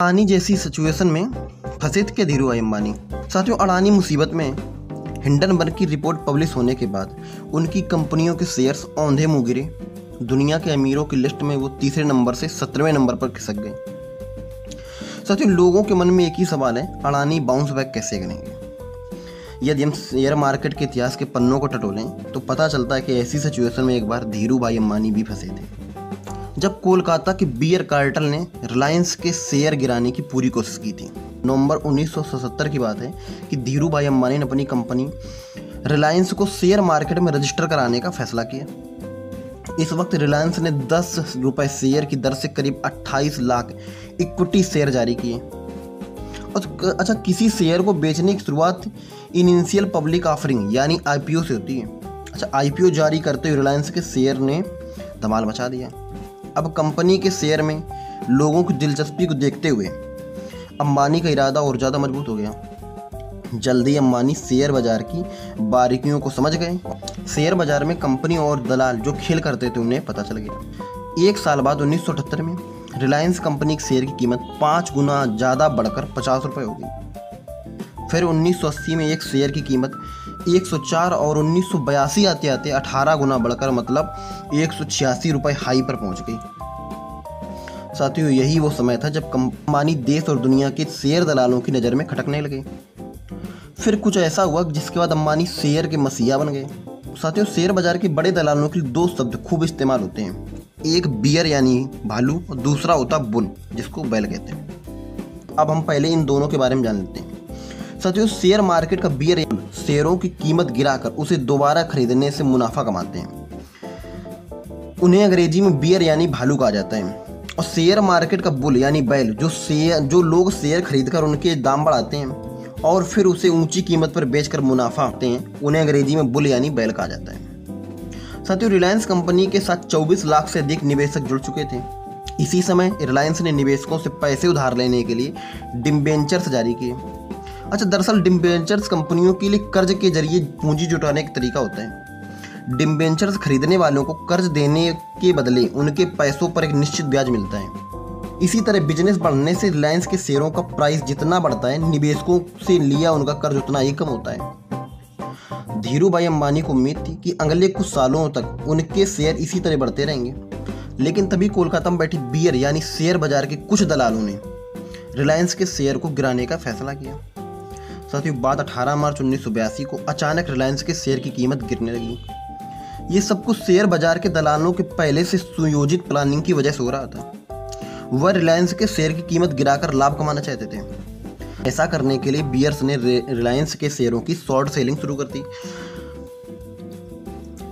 अडानी जैसी सिचुएशन में फंसे थे धीरू भाई अंबानी। साथियों, अडानी मुसीबत में हिंडनबर्ग की रिपोर्ट पब्लिश होने के बाद उनकी कंपनियों के शेयर्स औंधे मुँह गिरे। दुनिया के अमीरों की लिस्ट में वो तीसरे नंबर से 17वें नंबर पर खिसक गए। साथियों, लोगों के मन में एक ही सवाल है, अडानी बाउंस बैक कैसे करेंगे। यदि हम शेयर मार्केट के इतिहास के पन्नों को टटोलें तो पता चलता है कि ऐसी सिचुएशन में एक बार धीरू भाई अंबानी भी फंसे थे, जब कोलकाता के बियर कार्टेल ने रिलायंस के शेयर गिराने की पूरी कोशिश की थी। नवंबर 1977 की बात है कि धीरू भाई अंबानी ने अपनी कंपनी रिलायंस को शेयर मार्केट में रजिस्टर कराने का फैसला किया। इस वक्त रिलायंस ने 10 रुपये शेयर की दर से करीब 28 लाख इक्विटी शेयर जारी किए। और अच्छा, किसी शेयर को बेचने की शुरुआत इनिशियल पब्लिक ऑफरिंग यानी आईपीओ से होती है। अच्छा, आईपीओ जारी करते हुए रिलायंस के शेयर ने धमाल मचा दिया। अब कंपनी के शेयर में लोगों की दिलचस्पी को देखते हुए अंबानी का इरादा और ज़्यादा मजबूत हो गया। जल्दी अंबानी शेयर बाजार की बारीकियों को समझ गए। शेयर बाजार में कंपनी और दलाल जो खेल करते थे उन्हें पता चल गया। एक साल बाद 1978 में रिलायंस कंपनी के शेयर की कीमत 5 गुना ज़्यादा बढ़कर 50 रुपये हो गई। फिर 1980 में एक शेयर की कीमत 104 और 1982 आते आते 18 गुना बढ़कर मतलब 186 रुपये हाई पर पहुंच गई। साथियों, यही वो समय था जब अंबानी देश और दुनिया के शेयर दलालों की नज़र में खटकने लगे। फिर कुछ ऐसा हुआ जिसके बाद अंबानी शेयर के मसीहा बन गए। साथियों, शेयर बाजार के बड़े दलालों के लिए 2 शब्द खूब इस्तेमाल होते हैं, एक बियर यानी भालू और दूसरा होता बुल जिसको बैल कहते हैं। अब हम पहले इन दोनों के बारे में जान लेते हैं। साथियों, शेयर मार्केट का बियर शेयरों की कीमत गिराकर उसे दोबारा खरीदने से मुनाफा कमाते हैं। उन्हें अंग्रेजी में बियर यानी भालू कहा जाता है। और शेयर मार्केट का बुल यानी बैल जो लोग शेयर खरीदकर उनके दाम बढ़ाते हैं और फिर उसे ऊंची कीमत पर बेचकर मुनाफा पाते हैं, उन्हें अंग्रेजी में बुल यानी बैल कहा जाता है। साथियों, रिलायंस कंपनी के साथ 24 लाख से अधिक निवेशक जुड़ चुके थे। इसी समय रिलायंस ने निवेशकों से पैसे उधार लेने के लिए डिबेंचर्स जारी किए। अच्छा, दरअसल डिबेंचर्स कंपनियों के लिए कर्ज के जरिए पूंजी जुटाने का तरीका होता है। डिबेंचर्स खरीदने वालों को कर्ज देने के बदले उनके पैसों पर एक निश्चित ब्याज मिलता है। इसी तरह बिजनेस बढ़ने से रिलायंस के शेयरों का प्राइस जितना बढ़ता है, निवेशकों से लिया उनका कर्ज उतना ही कम होता है। धीरू भाई अंबानी को उम्मीद थी कि अगले कुछ सालों तक उनके शेयर इसी तरह बढ़ते रहेंगे, लेकिन तभी कोलकाता में बैठी बियर यानी शेयर बाजार के कुछ दलालों ने रिलायंस के शेयर को गिराने का फैसला किया। साथियों, बाद 18 मार्च 1982 को अचानक रिलायंस के शेयर की कीमत गिरने लगी। ये सब कुछ शेयर बाजार के दलालों के पहले से सुयोजित प्लानिंग की वजह से हो रहा था। वह रिलायंस के शेयर की कीमत गिराकर लाभ कमाना चाहते थे। ऐसा करने के लिए बियर्स ने रिलायंस के शेयरों की शॉर्ट सेलिंग शुरू कर दी।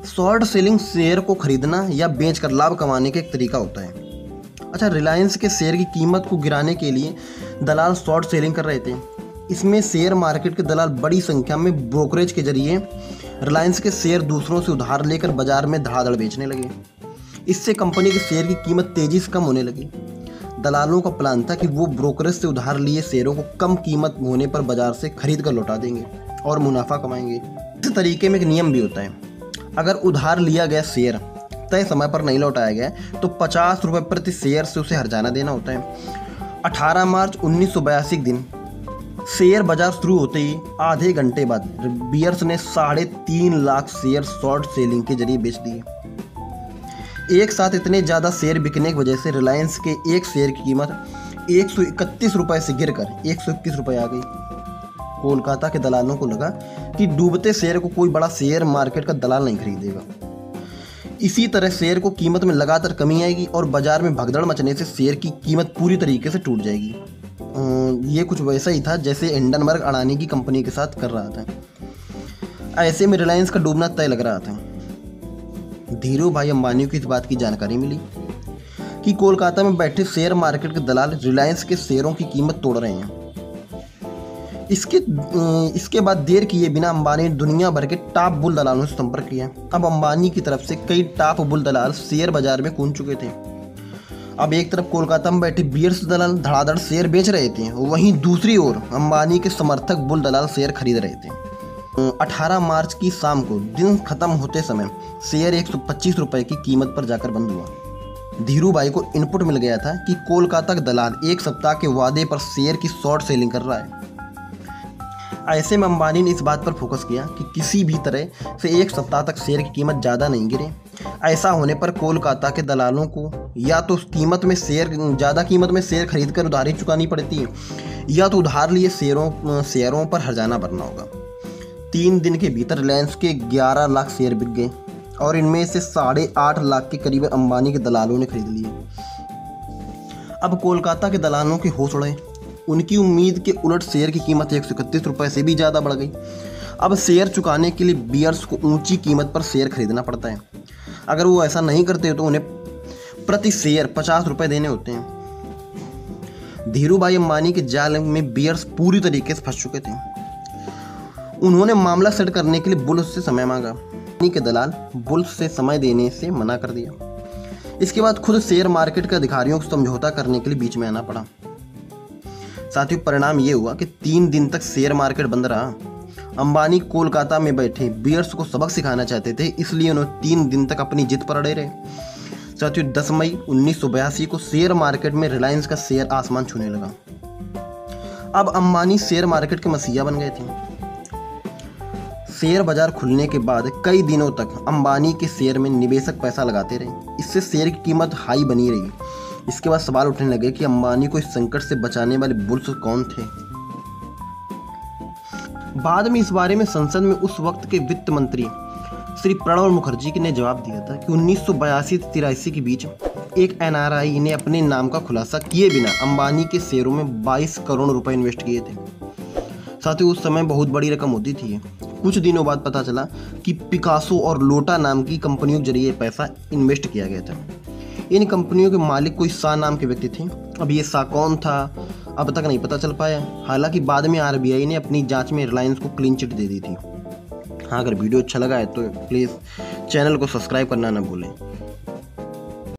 शॉर्ट सेलिंग शेयर को खरीदना या बेचकर लाभ कमाने का एक तरीका होता है। अच्छा, रिलायंस के शेयर की कीमत को गिराने के लिए दलाल शॉर्ट सेलिंग कर रहे थे। इसमें शेयर मार्केट के दलाल बड़ी संख्या में ब्रोकरेज के जरिए रिलायंस के शेयर दूसरों से उधार लेकर बाजार में धड़ाधड़ बेचने लगे। इससे कंपनी के शेयर की कीमत तेजी से कम होने लगी। दलालों का प्लान था कि वो ब्रोकरेज से उधार लिए शेयरों को कम कीमत होने पर बाजार से खरीद कर लौटा देंगे और मुनाफा कमाएंगे। इस तरीके में एक नियम भी होता है, अगर उधार लिया गया शेयर तय समय पर नहीं लौटाया गया तो 50 रुपये प्रति शेयर से उसे हर्जाना देना होता है। 18 मार्च 1982 के दिन शेयर बाजार शुरू होते ही आधे घंटे बाद बियर्स ने 3.5 लाख शेयर शॉर्ट सेलिंग के जरिए बेच दिए। एक साथ इतने ज़्यादा शेयर बिकने की वजह से रिलायंस के एक शेयर की कीमत 131 रुपये से गिरकर 121 रुपये आ गई। कोलकाता के दलालों को लगा कि डूबते शेयर को कोई बड़ा शेयर मार्केट का दलाल नहीं खरीदेगा। इसी तरह शेयर को कीमत में लगातार कमी आएगी और बाजार में भगदड़ मचने से शेयर की कीमत पूरी तरीके से टूट जाएगी। ये कुछ वैसा ही था जैसे हिंडनबर्ग अडानी की कंपनी के साथ कर रहा था। ऐसे में रिलायंस का डूबना तय लग रहा था। धीरू भाई अंबानी को इस बात की जानकारी मिली कि कोलकाता में बैठे शेयर मार्केट के दलाल रिलायंस के शेयरों की कीमत तोड़ रहे हैं। इसके बाद देर किए बिना अंबानी ने दुनिया भर के टॉप बुल दलालों से संपर्क किया। अब अंबानी की तरफ से कई टॉप बुल दलाल शेयर बाजार में कूद चुके थे। अब एक तरफ कोलकाता में बैठे बियर्स दलाल धड़ाधड़ शेयर बेच रहे थे, वहीं दूसरी ओर अंबानी के समर्थक बुल दलाल शेयर खरीद रहे थे। 18 मार्च की शाम को दिन खत्म होते समय शेयर 125 रुपये की कीमत पर जाकर बंद हुआ। धीरूभाई को इनपुट मिल गया था कि कोलकाता का दलाल 1 सप्ताह के वादे पर शेयर की शॉर्ट सेलिंग कर रहा है। ऐसे में अंबानी ने इस बात पर फोकस किया कि किसी भी तरह से 1 सप्ताह तक शेयर की कीमत ज़्यादा नहीं गिरे। ऐसा होने पर कोलकाता के दलालों को या तो ज़्यादा कीमत में शेयर खरीदकर उधारी चुकानी पड़ती है, या तो उधार लिए शेयरों पर हर्जाना भरना होगा। 3 दिन के भीतर रिलायंस के 11 लाख शेयर बिक गए और इनमें से 8.5 लाख के करीब अंबानी के दलालों ने खरीद लिए। अब कोलकाता के दलालों के होश उड़े। उनकी उम्मीद के उलट शेयर की कीमत 131 रुपये से भी ज़्यादा बढ़ गई। अब शेयर चुकाने के लिए बियर्स को ऊंची कीमत पर शेयर खरीदना पड़ता है। अगर वो ऐसा नहीं करते तो उन्हें प्रति शेयर 50 रुपये देने होते हैं। धीरूभाई अंबानी के जाल में बियर्स पूरी तरीके से फंस चुके थे। उन्होंने मामला सेट करने के लिए बुल्स से समय मांगा। अंबानी के दलाल बुल्स से समय देने से मना कर दिया। इसके बाद खुद शेयर मार्केट के अधिकारियों को समझौता करने के लिए बीच में आना पड़ा। साथियों, परिणाम ये हुआ कि 3 दिन तक शेयर मार्केट बंद रहा। अंबानी कोलकाता में बैठे बियर्स को सबक सिखाना चाहते थे, इसलिए उन्होंने 3 दिन तक अपनी जिद पर अड़े रहे। साथियों, 10 मई 1982 को शेयर मार्केट में रिलायंस का शेयर आसमान छूने लगा। अब अंबानी शेयर मार्केट के मसीहा बन गए थे। शेयर बाजार खुलने के बाद कई दिनों तक अंबानी के शेयर में निवेशक पैसा लगाते रहे। इससे शेयर की कीमत हाई बनी रही। इसके बाद सवाल उठने लगे कि अंबानी को इस संकट से बचाने वाले बुल्स कौन थे। बाद में इस बारे में संसद में उस वक्त के वित्त मंत्री श्री प्रणब मुखर्जी ने जवाब दिया था कि 1982 से 83 के बीच एक NRI ने अपने नाम का खुलासा किए बिना अंबानी के शेयरों में 22 करोड़ रुपए इन्वेस्ट किए थे। साथ ही उस समय बहुत बड़ी रकम होती थी। कुछ दिनों बाद पता चला कि पिकासो और लोटा नाम की कंपनियों के जरिए पैसा इन्वेस्ट किया गया था। इन कंपनियों के मालिक कोई शाह नाम के व्यक्ति थे। अब ये शाह कौन था अब तक नहीं पता चल पाया। हालांकि बाद में RBI ने अपनी जांच में रिलायंस को क्लीन चिट दे दी थी। हाँ, अगर वीडियो अच्छा लगा है तो प्लीज़ चैनल को सब्सक्राइब करना ना भूलें।